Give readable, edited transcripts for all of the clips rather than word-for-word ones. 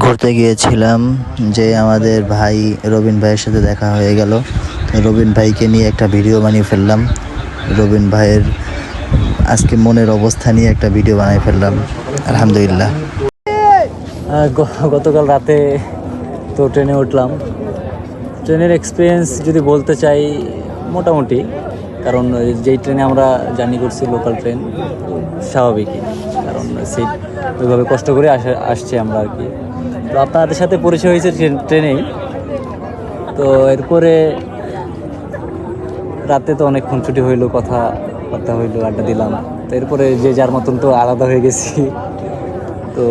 ঘুরতে গিয়েছিলাম, যে আমাদের ভাই রবিন ভাইয়ের সাথে দেখা হয়ে গেল। রবিন ভাইকে নিয়ে একটা ভিডিও বানিয়ে ফেললাম। রবিন ভাইয়ের আজকে মনের অবস্থা নিয়ে একটা ভিডিও বানিয়ে ফেললাম। আলহামদুলিল্লাহ। গতকাল রাতে তো ট্রেনে উঠলাম। ট্রেনের এক্সপিরিয়েন্স যদি বলতে চাই, মোটামুটি, কারণ যেই ট্রেনে আমরা জার্নি করছি লোকাল ট্রেন, স্বাভাবিকই, কারণ সিট ওইভাবে কষ্ট করে আসছে আমরা আর কি। তো আপনাদের সাথে পরিচয় হয়েছে ট্রেনেই। তো এরপরে রাতে তো অনেকক্ষণ ছুটি হইলো, কথা হইলো, আড্ডা দিলাম। তো এরপরে যে যার মতন তো আলাদা হয়ে গেছি। তো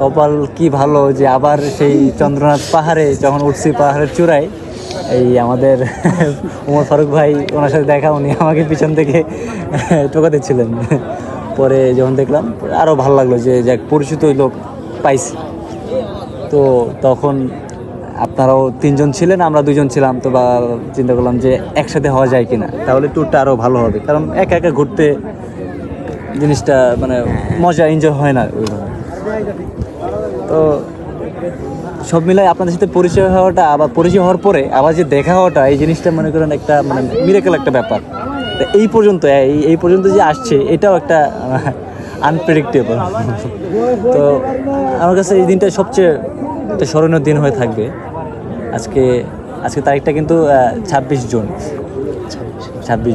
কপাল কি ভালো যে আবার সেই চন্দ্রনাথ পাহাড়ে যখন উঠছি, পাহাড়ের চূড়ায়, এই আমাদের ওমর ফারুক ভাই, ওনার সাথে দেখা, উনি আমাকে পিছন থেকে টোকা দিচ্ছিলেন। পরে যখন দেখলাম আরও ভালো লাগলো যে যাক পরিচিত লোক পাইছি। তো তখন আপনারাও 3 জন ছিলেন, আমরা 2 জন ছিলাম। তো বা চিন্তা করলাম যে একসাথে হওয়া যায় কিনা, তাহলে ট্যুরটা আরও ভালো হবে, কারণ একা একা ঘুরতে জিনিসটা মানে মজা, এনজয় হয় না ওইভাবে। তো সব মিলাই আপনাদের সাথে পরিচয় হওয়াটা, আবার পরিচয় হওয়ার পরে আবার যে দেখা হওয়াটা, এই জিনিসটা মনে করেন একটা মানে মিরাকেল একটা ব্যাপার। তো এই পর্যন্ত যে আসছে, এটাও একটা আনপ্রেডিক্টেবল। তো আমার কাছে এই দিনটা সবচেয়ে একটা স্মরণীয় দিন হয়ে থাকবে। আজকে তারিখটা কিন্তু 26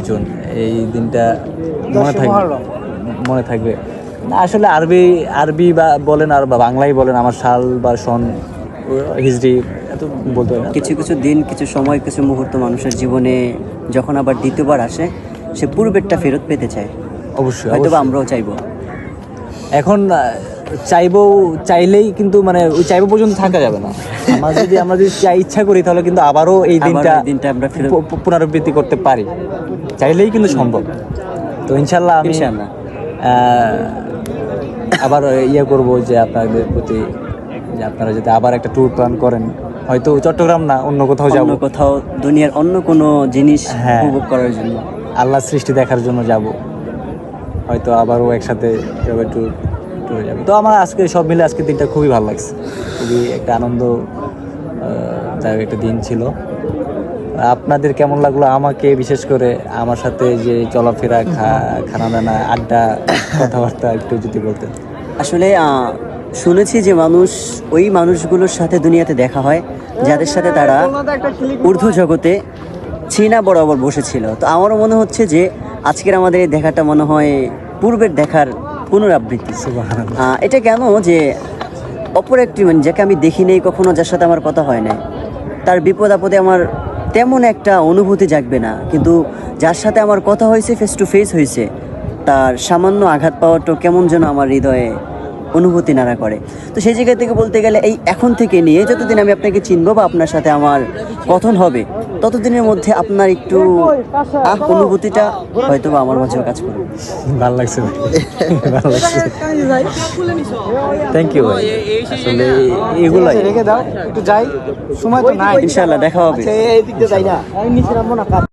জুন। এই দিনটা মনে থাকবে। আসলে আরবি বা বলেন আর বা বাংলাই বলেন, আমার সাল বা সন হিজরি এত বলতে হয় না। কিছু কিছু দিন, কিছু সময়, কিছু মুহূর্ত মানুষের জীবনে যখন আবার দ্বিতীয়বার আসে, সে পূর্বেরটা ফেরত পেতে চায়। অবশ্যই হয়তো আমরা চাইবো। এখন চাইলেই কিন্তু মানে ওই চাইবো পর্যন্ত থাকা যাবে না। আমরা যদি ইচ্ছা করি, তাহলে কিন্তু আবারও এই দিনটা আমরা পুনরাবৃত্তি করতে পারি, চাইলেই কিন্তু সম্ভব। তো ইনশাল্লাহ আমি আবার করবো যে আপনাদের প্রতি, যে আপনারা যদি আবার একটা ট্যুর প্ল্যান করেন, হয়তো চট্টগ্রাম না, অন্য কোথাও যাবো, কোথাও দুনিয়ার অন্য কোনো জিনিস উপভোগ করার জন্য, আল্লাহর সৃষ্টি দেখার জন্য যাব, হয়তো আবারও একসাথে ট্যুরে যাবো। তো আমার আজকে সব মিলে আজকে দিনটা খুবই ভালো লাগছে, খুবই একটা আনন্দদায়ক একটা দিন ছিল। আপনাদের কেমন লাগলো আমাকে, বিশেষ করে আমার সাথে যে চলাফেরা, খানা দানা, আড্ডা, কথাবার্তা একটু যদি বলতেন। আসলে শুনেছি যে ওই মানুষগুলোর সাথে দুনিয়াতে দেখা হয় যাদের সাথে তারা ঊর্ধ্ব জগতে চীনা বরাবর বসেছিল। তো আমারও মনে হচ্ছে যে আজকের আমাদের এই দেখাটা মনে হয় পূর্বের দেখার পুনরাবৃত্তি। এটা কেন যে অপর একটি যাকে আমি দেখি নেই কখনো, যার সাথে আমার কথা হয় নাই, তার বিপদ আপদে আমার তেমন একটা অনুভূতি জাগবে না, কিন্তু যার সাথে আমার কথা হয়েছে, ফেস টু ফেস হয়েছে, তার সামান্য আঘাত পাওয়াটাও কেমন যেন আমার হৃদয়ে অনুভূতি নাড়া করে। তো সেই জায়গা থেকে বলতে গেলে এই এখন থেকে নিয়ে যতদিন আমি আপনাকে চিনবো বা আপনার সাথে আমার কথন হবে, ততদিনের মধ্যে আপনার একটু অনুভূতিটা হয়তো বা আমার মাঝেও কাজ করবে। ভালো লাগছে, থ্যাংক ইউ ভাই। আসলে এগুলাই রেখে দাও, একটু যাই, সময় তো নাই, ইনশাআল্লাহ দেখা হবে।